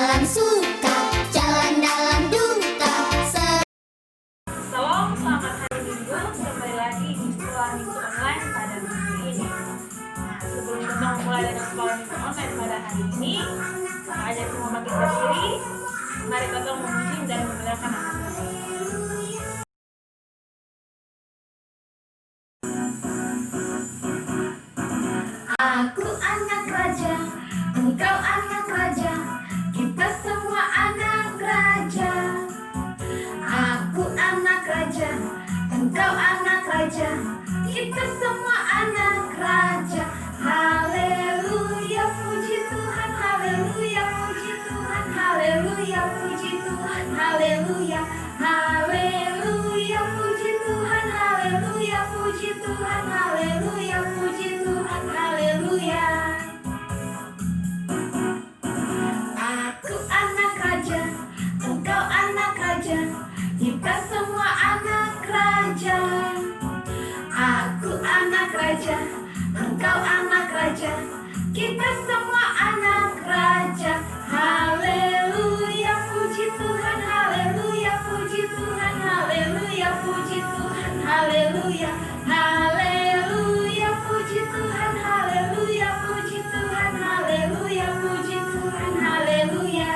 dalam suka, jalan dalam duka. Salam, selamat hari Minggu. Kembali lagi di sekolah minggu online pada minggu ini. Nah, sebelum kita memulai dengan sekolah minggu online pada hari ini, saya ajak semua bangkit berdiri. Mari kita memuji dan memuliakan nama Tuhan. Aku anak raja, engkau anak raja, kita semua anak raja. Aku anak raja, engkau anak raja, kita semua anak raja. Haleluya, puji Tuhan, haleluya, puji Tuhan, haleluya, puji Tuhan, haleluya, haleluya, puji Tuhan, haleluya, puji Tuhan, haleluya, puji Tuhan, haleluya. Aku anak raja, engkau anak raja, kita semua anak raja. Aku anak raja, engkau anak raja, kita semua anak raja. Haleluya, puji Tuhan, haleluya, puji Tuhan, haleluya, puji Tuhan, haleluya, haleluya, puji Tuhan, haleluya, puji Tuhan, haleluya, puji Tuhan, haleluya.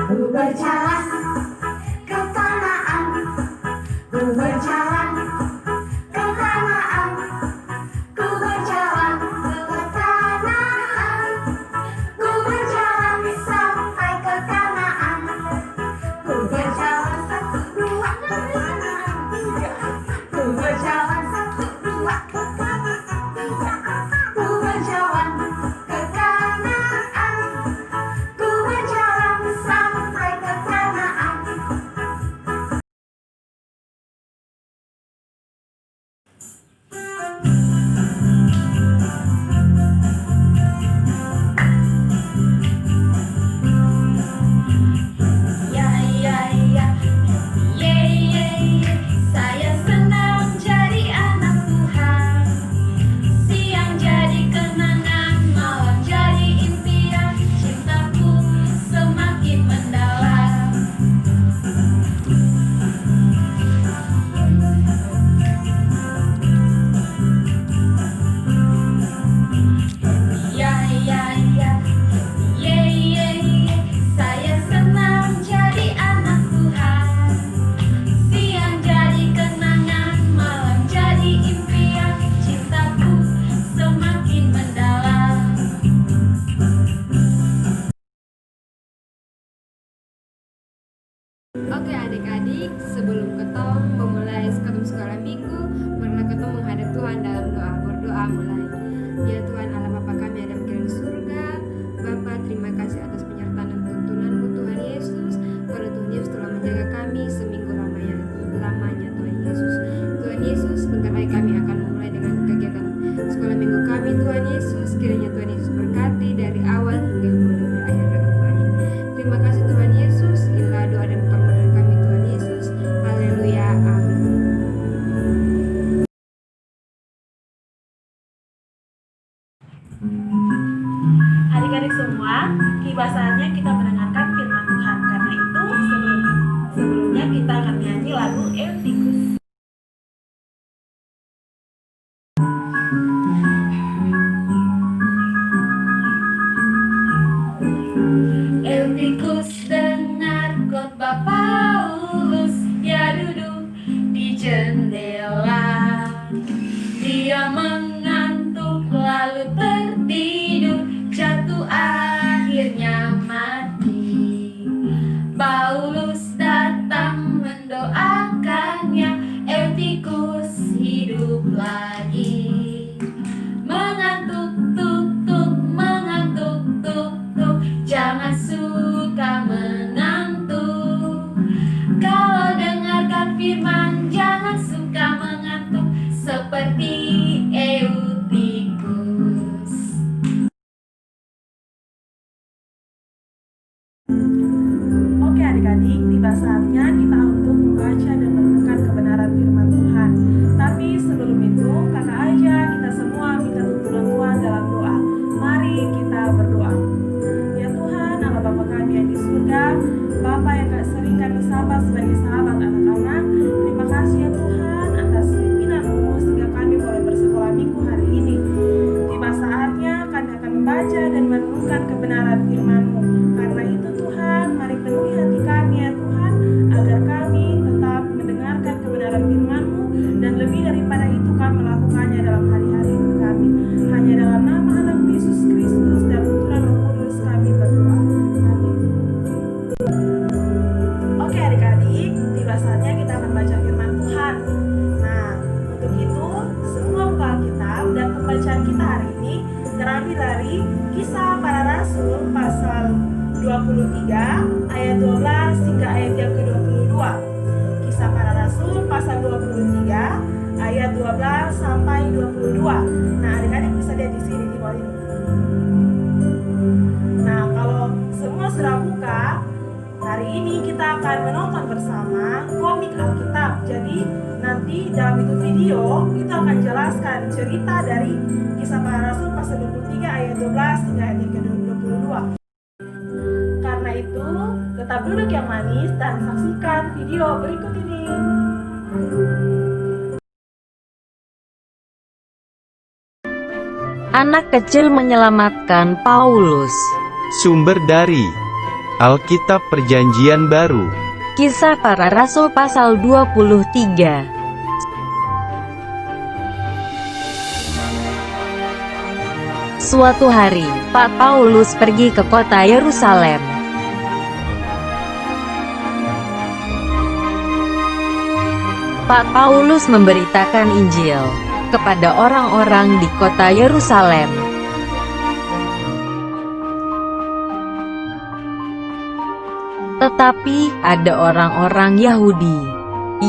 Ku berjalan ke Kanaan, ku berjalan ke Kanaan, ku berjalan ke Kanaan, ku berjalan sampai ke Kanaan, ku berjalan 1, 2 ke Kanaan, 3, ku berjalan 1, 2 ke Kanaan, 3, ku berjalan ke Kanaan, ku berjalan sampai ke Kanaan. Ya ya ya, ye ye ye, saya senang jadi anak Tuhan. Siang jadi kenangan, malam jadi impian, cintaku semakin mendalam. Ya ya ya, ye ye ye, saya senang jadi anak Tuhan. Siang jadi kenangan, malam jadi impian, cintaku semakin mendalam. Oke adik-adik, sebelum ketong memulai sekolah minggu, marilah ketong menghadap Tuhan dalam doa. Berdoa mulai. Ya Tuhan Allah Bapa kami ada di surga, Bapa terima kasih atas penyertaan dan tuntunanmu Tuhan Yesus. Karena Tuhan Yesus telah menjaga kami seminggu lamanya Tuhan Yesus. Tuhan Yesus, bentar lagi kami akan memulai dengan kegiatan sekolah minggu kami Tuhan Yesus. Kiranya Tuhan Yesus berkati dari awal hingga mulai berakhir dengan baik. Terima kasih Tuhan Yesus. Inilah doa dan permohonan kami Tuhan Yesus. Haleluya, amin. Adik-adik semua, tiba saatnya kita mendengarkan firman Tuhan. Karena itu, sebelumnya kita akan nyanyi lagu Eutikus. Eutikus dengar khotbah Paulus, dia duduk di jendela. Dia mengantuk lalu tertidur, jatuh akhirnya mati. Paulus datang mendoakannya, Eutikus hidup lagi. Mengantuk tuk tuk, mengantuk tuk tuk, jangan suka adik-adik, tiba saatnya kita untuk membaca dan merenungkan kebenaran firman Tuhan. Tapi sebelum itu, kakak aja kita semua minta tuntunan Tuhan dalam doa. Mari kita berdoa. Ya Tuhan, Allah Bapa kami yang di surga, Bapa yang sering kami sapa sebagai sahabat anak-anak, terima kasih ya Tuhan atas pimpinan-Mu sehingga kami boleh bersekolah minggu hari ini. Tiba saatnya kami akan membaca dan merenungkan kebenaran firman-Mu. Karena itu Tuhan, mari penuhi hati kami ya Tuhan, agar kami tetap mendengarkan kebenaran firman-Mu dan lebih daripada itu kami melakukannya dalam hari-hari hidup kami. Hanya dalam nama anak Yesus Kristus dan tuntunan Roh Kudus kami berdoa. Amin. Oke adik-adik, tiba saatnya kita akan baca firman Tuhan. Nah, untuk itu semua buku Alkitab dan pembacaan kita hari ini terambil dari Kisah Para Rasul pasal 23 ayat 12 hingga ayat yang ke-22. Kisah Para Rasul pasal 23 ayat 12 sampai 22. Nah, adik-adik bisa lihat di sini di bawah ini. Nah, kalau semua sudah buka, hari ini kita akan menonton bersama komik Alkitab. Jadi nanti dalam itu video itu akan jelaskan cerita dari Kisah Para Rasul pasal 23 ayat 12 hingga ayat yang ke-22. Karena itu, tetap duduk yang manis dan saksikan video berikut ini. Anak kecil menyelamatkan Paulus. Sumber dari Alkitab Perjanjian Baru. Kisah Para Rasul pasal 23. Suatu hari, Pak Paulus pergi ke kota Yerusalem. Pak Paulus memberitakan Injil kepada orang-orang di kota Yerusalem. Tetapi ada orang-orang Yahudi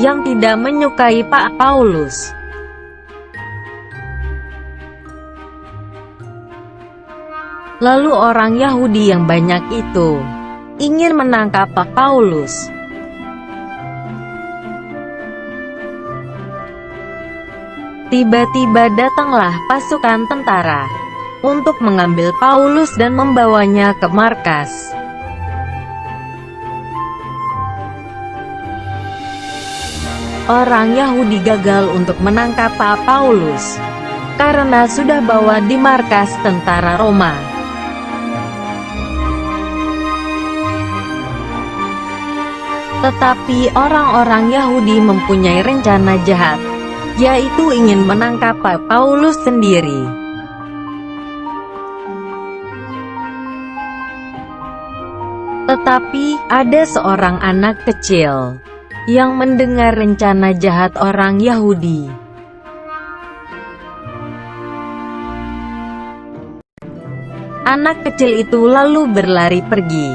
yang tidak menyukai Pak Paulus. Lalu orang Yahudi yang banyak itu ingin menangkap Pak Paulus. Tiba-tiba datanglah pasukan tentara untuk mengambil Paulus dan membawanya ke markas. Orang Yahudi gagal untuk menangkap Pak Paulus karena sudah bawa di markas tentara Roma. Tetapi orang-orang Yahudi mempunyai rencana jahat, yaitu ingin menangkap Pak Paulus sendiri. Tetapi ada seorang anak kecil yang mendengar rencana jahat orang Yahudi. Anak kecil itu lalu berlari pergi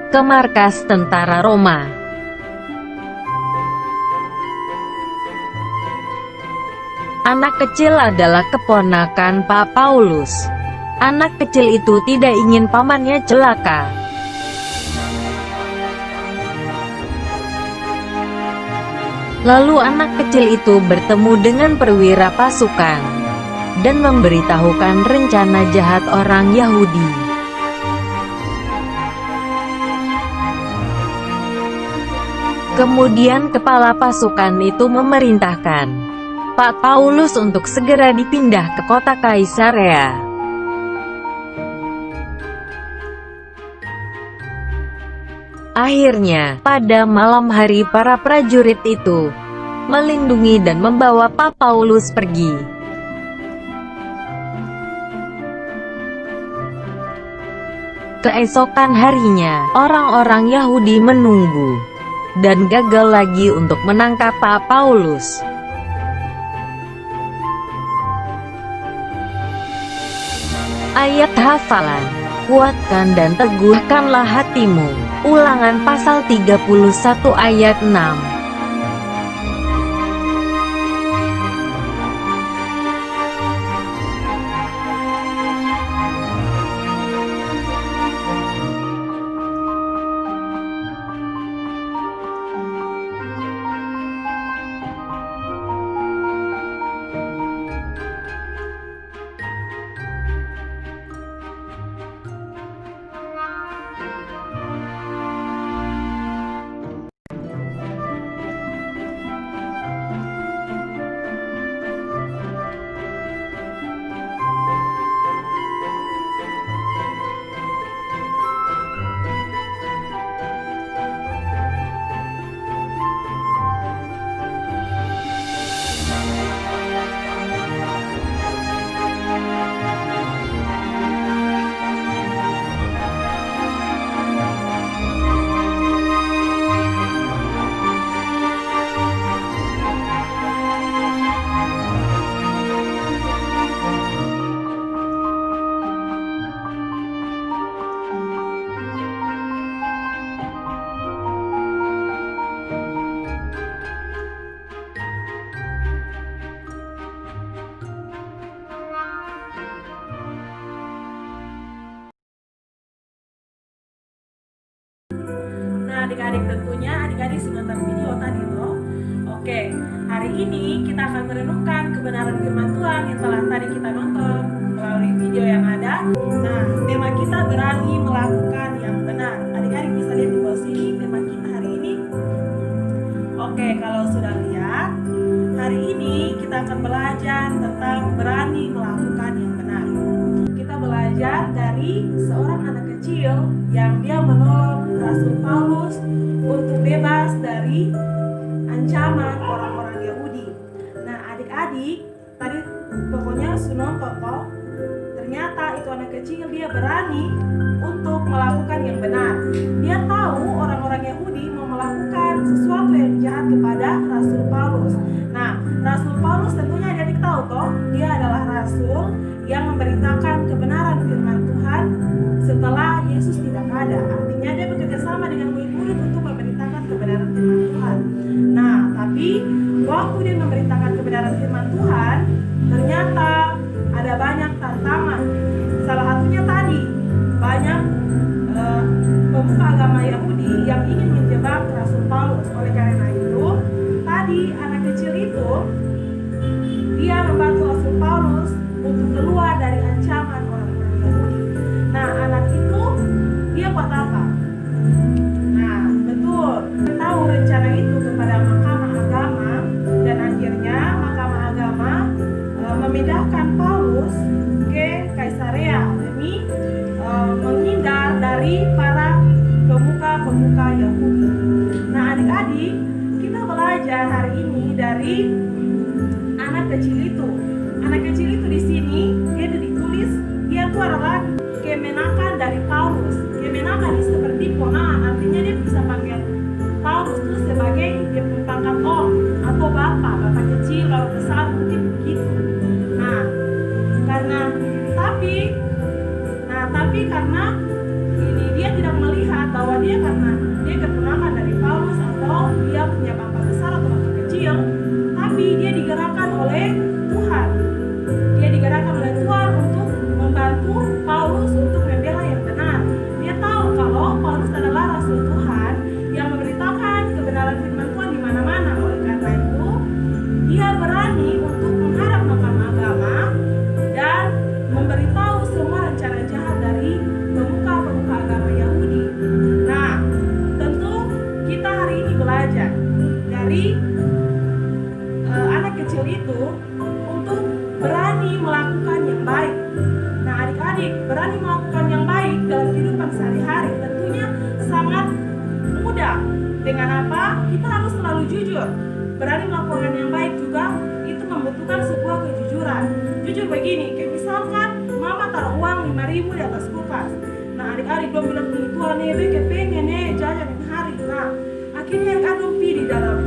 ke markas tentara Roma. Anak kecil adalah keponakan Pak Paulus. Anak kecil itu tidak ingin pamannya celaka. Lalu anak kecil itu bertemu dengan perwira pasukan dan memberitahukan rencana jahat orang Yahudi. Kemudian kepala pasukan itu memerintahkan Pak Paulus untuk segera dipindah ke kota Kaisarea. Akhirnya, pada malam hari para prajurit itu melindungi dan membawa Pak Paulus pergi. Keesokan harinya, orang-orang Yahudi menunggu dan gagal lagi untuk menangkap Pak Paulus. Ayat hafalan, kuatkan dan teguhkanlah hatimu. Ulangan pasal 31 ayat 6. adik-adik tentunya adik-adik sudah nonton video tadi loh. Oke, hari ini kita akan merenungkan kebenaran firman Tuhan yang telah tadi kita nonton melalui video yang ada. Nah, tema kita berani melakukan yang benar. Adik-adik bisa lihat di bawah sini tema kita hari ini. Oke, kalau sudah lihat, hari ini kita akan belajar tentang berani melakukan yang benar. Kita belajar dari seorang anak kecil yang dia menolong Rasul Paulus untuk bebas dari ancaman orang-orang Yahudi. Nah, adik-adik tadi pokoknya nonton toh, ternyata itu anak kecil dia berani untuk melakukan yang benar. Dia tahu orang-orang Yahudi mau melakukan sesuatu yang jahat kepada Rasul Paulus. Nah, Rasul Paulus tentunya adik tahu toh, dia adalah rasul yang memberitakan kebenaran firman Tuhan setelah Yesus tidak ada. Artinya dia bekerja sama dengan murid-murid untuk memberitakan kebenaran firman Tuhan. Nah, tapi waktu dia memberitakan kebenaran firman Tuhan, ternyata ada banyak tantangan. Salah satunya tadi, banyak pemuka agama Yahudi yang ingin menjebak Rasul Paulus. Oleh karena itu, tadi anak kecil itu dia membantu Rasul Paulus untuk keluar dari ancaman orang-orang Yahudi. Nah, anak itu dia buat apa? Nah, betul, dia tahu rencana itu kepada mahkamah agama, dan akhirnya mahkamah agama memindahkan Paulus ke Kaisarea demi menghindar dari para pemuka Yahudi. Nah, adik-adik, kita belajar hari ini dari anak kecil itu. Anak kecil itu di sini dia ditulis dia itu adalah kemenakan dari Paulus. Kemenakan ini seperti ponaan, artinya dia bisa panggil Paulus itu sebagai dia pangkat om atau bapak kecil, kalau besar mungkin begitu. Nah, tapi karena ini dia tidak melihat bahwa dia karena dia keponakan dari Paulus atau dia punya bapak besar atau bapak kecil, tapi dia digerakkan oleh Tuhan. Dia digerakkan oleh Tuhan untuk membantu Paulus untuk membela yang benar. Dia tahu kalau Paulus adalah rasul Tuhan yang memberitakan kebenaran firman Tuhan di mana-mana. Oleh karena itu, dia berani untuk menghadap mahkamah agama dan memberitahu semua rencana jahat dari pemuka agama Yahudi. Nah, tentu kita hari ini belajar dari anak kecil itu untuk berani melakukan yang baik. Nah, adik-adik, berani melakukan yang baik dalam kehidupan sehari-hari tentunya sangat mudah. Dengan apa? Kita harus selalu jujur. Berani melakukan yang baik juga itu membutuhkan sebuah kejujuran. Jujur begini, kayak misalkan mama taruh uang 5.000 di atas kulkas. Nah, adik-adik belum bilang nih, Tuhan Beke pengen jajan ini hari. Nah, akhirnya adik pergi di dalam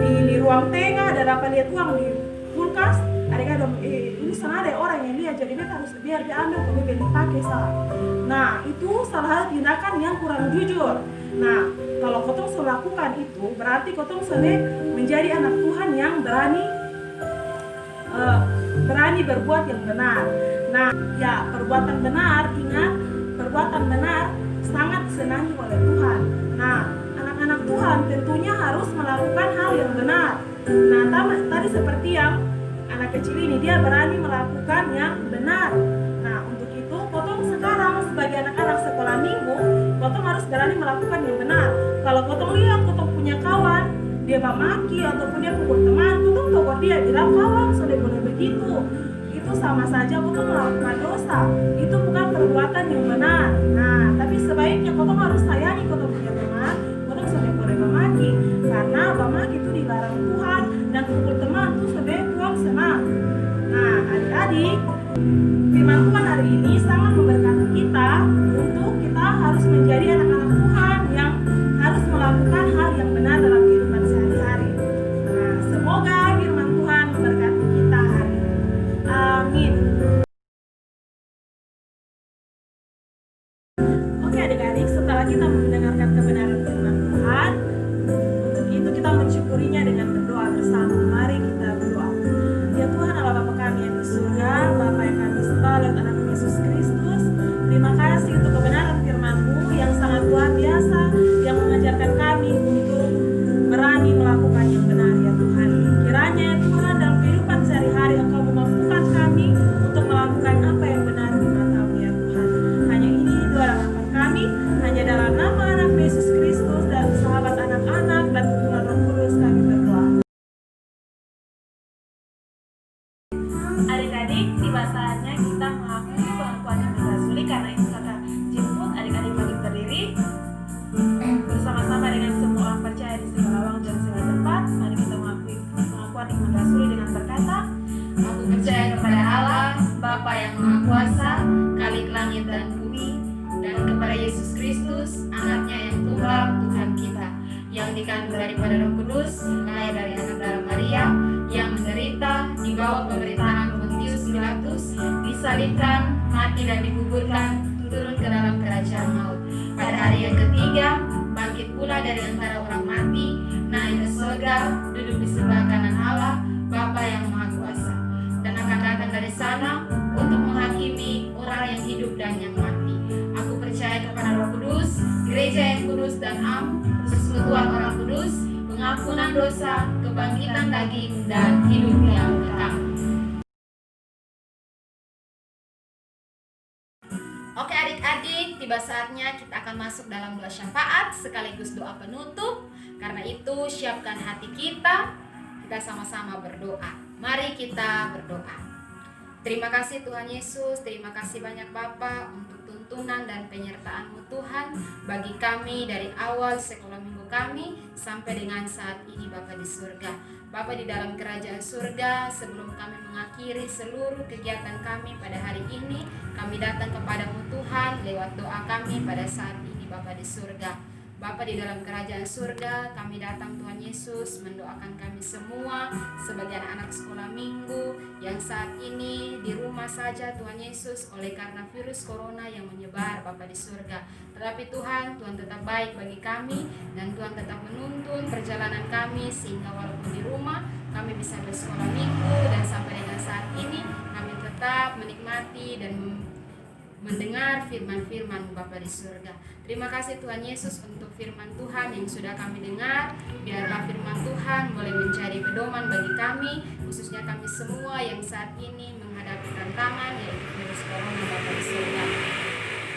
di ruang tengah dan dapat lihat uang di kulkas. Adik-adik ini sana ada orang yang lihat, jadi dia harus biar diambil kalau dia dipakai salah. Nah, itu salah satu tindakan yang kurang jujur. Nah, kalau kotong lakukan itu berarti kotong sudah menjadi anak Tuhan yang berani berbuat yang benar. Nah, ya perbuatan benar, ingat perbuatan benar sangat disenangi oleh Tuhan. Nah, anak-anak Tuhan tentunya harus melakukan hal yang benar. Nah, tadi seperti yang anak kecil ini dia berani melakukan yang benar. Nah, untuk itu kotong sekarang sebagai anak-anak sekolah minggu, kotong harus berani melakukan yang benar. Kalau kotong lihat kotong punya kawan, dia maki ataupun dia pukul teman, kotong tegur dia, bilang kawan sudah boleh begitu. Itu sama saja kotong melakukan dosa. Itu bukan perbuatan yang benar. Nah, tapi sebaiknya kotong harus sayangi kotong punya teman, kotong sudah boleh memaki. Karena memaki itu dilarang Tuhan dan pukul teman itu sudah Tuhan senang. Nah, adik-adik, firman Tuhan hari ini sangat memberkati kita untuk kita harus menjadi anak-anak Tuhan yang harus melakukan hal yang benar dalam kehidupan sehari-hari. Nah, semoga firman Tuhan memberkati kita hari ini. Amin. Oke adik-adik, setelah kita mendengarkan kebenaran firman Tuhan, untuk itu kita mensyukurinya dengan berdoa bersama. Mari kita berdoa. Ya Tuhan Allah Bapa kami yang di surga, Bapa yang kami sembah lewat anak Yesus Kristus, terima kasih untuk kebenaran firman-Mu yang sangat luar biasa, yang mengajarkan Yesus, anaknya yang tunggal, Tuhan kita, yang dikandung daripada Roh Kudus, lahir dari anak darah Maria, yang menderita di bawah pemerintahan Pontius Pilatus, disalibkan, mati dan dikuburkan, turun ke dalam kerajaan maut. Pada hari yang ketiga, bangkit pula dari antara orang mati, naik ke surga, duduk di sebelah kanan Allah, Bapa yang Maha Kuasa, dan akan datang dari sana untuk menghakimi orang yang hidup dan yang mati. Aku percaya kepada Roh Kudus, gereja yang kudus dan am, persekutuan orang kudus, pengampunan dosa, kebangkitan daging, dan hidup yang kekal. Oke adik-adik, tiba saatnya kita akan masuk dalam doa syafaat sekaligus doa penutup. Karena itu siapkan hati kita sama-sama berdoa. Mari kita berdoa. Terima kasih Tuhan Yesus, terima kasih banyak Bapa untuk tuntunan dan penyertaan-Mu Tuhan bagi kami dari awal sekolah minggu kami sampai dengan saat ini Bapa di surga. Bapa di dalam kerajaan surga, sebelum kami mengakhiri seluruh kegiatan kami pada hari ini, kami datang kepadamu Tuhan lewat doa kami pada saat ini Bapa di surga. Bapa di dalam kerajaan surga, kami datang Tuhan Yesus mendoakan kami semua sebagai anak sekolah minggu yang saat ini di rumah saja Tuhan Yesus oleh karena virus corona yang menyebar Bapa di surga. Tetapi Tuhan tetap baik bagi kami dan Tuhan tetap menuntun perjalanan kami sehingga walaupun di rumah kami bisa bersekolah minggu dan sampai dengan saat ini kami tetap menikmati dan mendengar firman-firman Bapa di surga. Terima kasih Tuhan Yesus untuk firman Tuhan yang sudah kami dengar. Biarlah firman Tuhan boleh menjadi pedoman bagi kami, khususnya kami semua yang saat ini menghadapi tantangan yaitu virus corona Bapa di surga.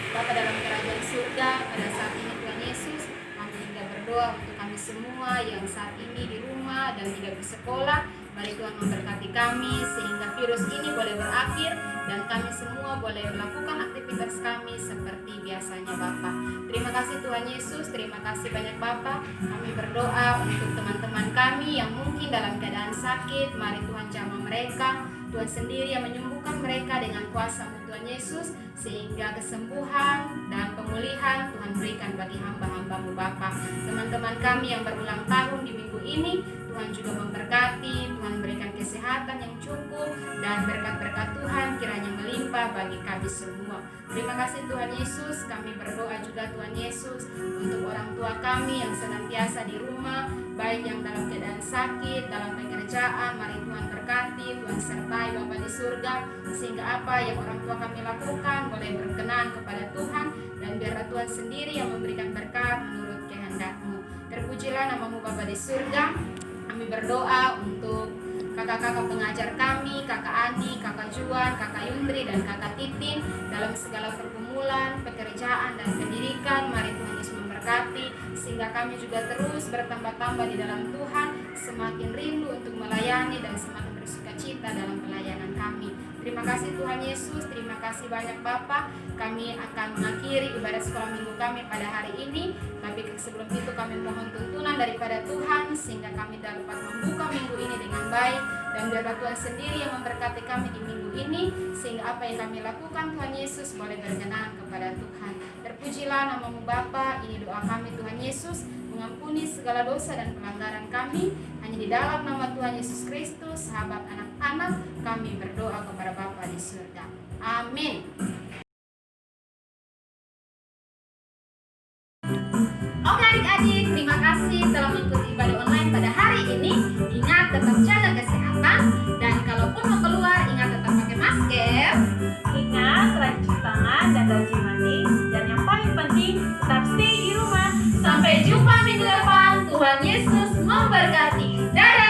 Bapa dalam kerajaan surga, pada saat ini Tuhan Yesus, kami juga berdoa untuk kami semua yang saat ini di rumah dan tidak bersekolah. Mari Tuhan memberkati kami sehingga virus ini boleh berakhir dan kami semua boleh melakukan aktivitas kami seperti biasanya Bapa. Terima kasih Tuhan Yesus, terima kasih banyak Bapa. Kami berdoa untuk teman-teman kami yang mungkin dalam keadaan sakit. Mari Tuhan jamah mereka, Tuhan sendiri yang menyembuhkan mereka dengan kuasa-Mu Tuhan Yesus, sehingga kesembuhan dan pemulihan Tuhan berikan bagi hamba-hamba-Mu Bapa. Teman-teman kami yang berulang tahun di minggu ini, Tuhan juga memberkati, Tuhan berikan kesehatan yang cukup dan berkat-berkat Tuhan kiranya melimpah bagi kami semua. Terima kasih Tuhan Yesus, kami berdoa juga Tuhan Yesus untuk orang tua kami yang senantiasa di rumah, baik yang dalam keadaan sakit, dalam pekerjaan. Mari Tuhan berkati, Tuhan sertai Bapa di surga, sehingga apa yang orang tua kami lakukan boleh berkenan kepada Tuhan, dan biarlah Tuhan sendiri yang memberikan berkat menurut kehendak-Mu. Terpujilah nama-Mu Bapa di surga. Kami berdoa untuk kakak-kakak pengajar kami, kakak Ani, kakak Juan, kakak Yundri, dan kakak Titin dalam segala pergumulan, pekerjaan, dan pendidikan. Mari Tuhan Yesus memberkati sehingga kami juga terus bertambah-tambah di dalam Tuhan, semakin rindu untuk melayani dan semakin bersuka cita dalam pelayanan kami. Terima kasih Tuhan Yesus, terima kasih banyak Bapa. Kami akan mengakhiri ibadah sekolah minggu kami pada hari ini. Tapi sebelum itu kami mohon tuntunan daripada Tuhan sehingga kami dapat membuka minggu ini dengan baik. Dan biarlah Tuhan sendiri yang memberkati kami di minggu ini, sehingga apa yang kami lakukan Tuhan Yesus boleh berkenan kepada Tuhan. Terpujilah nama-Mu Bapa. Ini doa kami Tuhan Yesus, mengampuni segala dosa dan pelanggaran kami. Hanya di dalam nama Tuhan Yesus Kristus, sahabat anak-anak, kami berdoa kepada Bapa di surga. Amin. Oke adik-adik, terima kasih telah mengikuti ibadah online pada hari ini. Ingat tetap jaga kesehatan, dan kalaupun mau keluar ingat tetap pakai masker. Ingat rajin cuci tangan dan rajin mandi. Dan yang paling penting tetap stay di rumah. Sampai jumpa minggu depan. Tuhan Yesus memberkati. Dadah.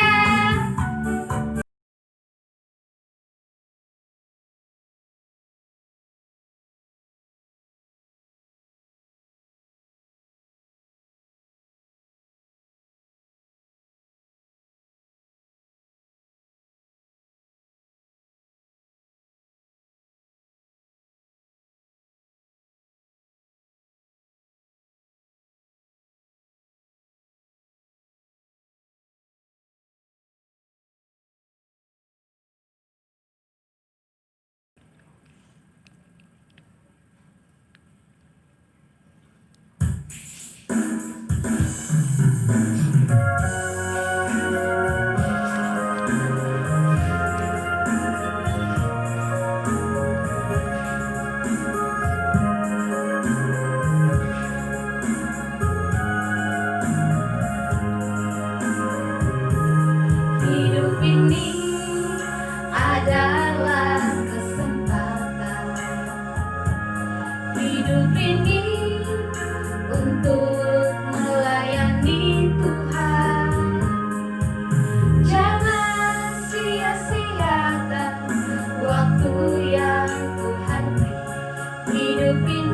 berpindah